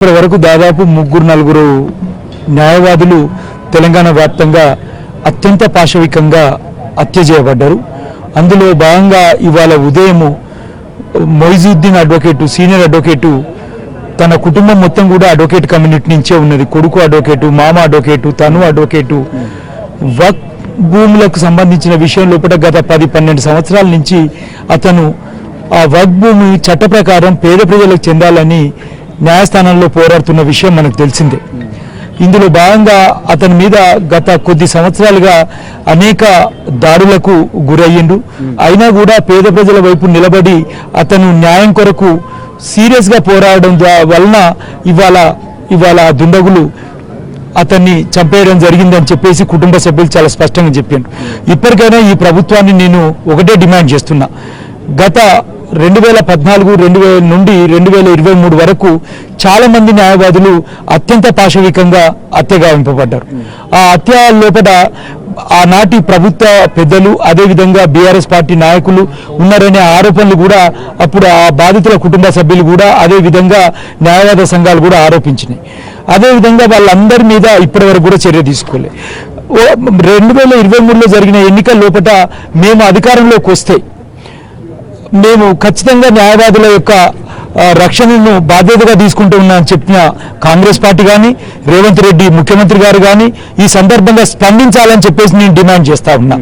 ఇప్పటి వరకు దాదాపు ముగ్గురు నలుగురు న్యాయవాదులు తెలంగాణ వ్యాప్తంగా అత్యంత పాశవికంగా హత్య చేయబడ్డారు. అందులో భాగంగా ఇవాళ ఉదయం మొయిజుద్దీన్ అడ్వకేటు, సీనియర్ అడ్వకేటు, తన కుటుంబం మొత్తం కూడా అడ్వకేట్ కమ్యూనిటీ నుంచే ఉన్నది. కొడుకు అడ్వకేటు, మామ అడ్వకేటు, తను అడ్వకేటు. వక్ భూములకు సంబంధించిన విషయం లోపల గత 10-12 సంవత్సరాల నుంచి అతను ఆ వక్ భూమి చట్ట ప్రకారం పేద ప్రజలకు చెందాలని న్యాయస్థానంలో పోరాడుతున్న విషయం మనకు తెలిసిందే. ఇందులో భాగంగా అతని మీద గత కొద్ది సంవత్సరాలుగా అనేక దాడులకు గురయ్యిండు. అయినా కూడా పేద ప్రజల వైపు నిలబడి అతను న్యాయం కొరకు సీరియస్గా పోరాడడం వలన ఇవాళ దుండగులు అతన్ని చంపేయడం జరిగిందని చెప్పేసి కుటుంబ సభ్యులు చాలా స్పష్టంగా చెప్పారు. ఇప్పటికైనా ఈ ప్రభుత్వాన్ని నేను ఒకటే డిమాండ్ చేస్తున్నా. గత 2014 నుండి 2023 వరకు చాలా మంది న్యాయవాదులు అత్యంత పాశవికంగా హత్యగావింపబడ్డారు. ఆ హత్య లోపల ఆనాటి ప్రభుత్వ పెద్దలు, అదేవిధంగా బీఆర్ఎస్ పార్టీ నాయకులు ఉన్నారనే ఆరోపణలు కూడా అప్పుడు ఆ బాధితుల కుటుంబ సభ్యులు కూడా, అదేవిధంగా న్యాయవాద సంఘాలు కూడా ఆరోపించినాయి. అదేవిధంగా వాళ్ళందరి మీద ఇప్పటి వరకు కూడా చర్య తీసుకోలేదు. 2023లో జరిగిన ఎన్నికల లోపల మేము అధికారంలోకి వస్తే మేము ఖచ్చితంగా న్యాయవాదుల యొక్క రక్షణను బాధ్యతగా తీసుకుంటూ ఉన్నామని చెప్పిన కాంగ్రెస్ పార్టీ కానీ, రేవంత్ రెడ్డి ముఖ్యమంత్రి గారు కానీ ఈ సందర్భంగా స్పందించాలని చెప్పేసి నేను డిమాండ్ చేస్తా ఉన్నా.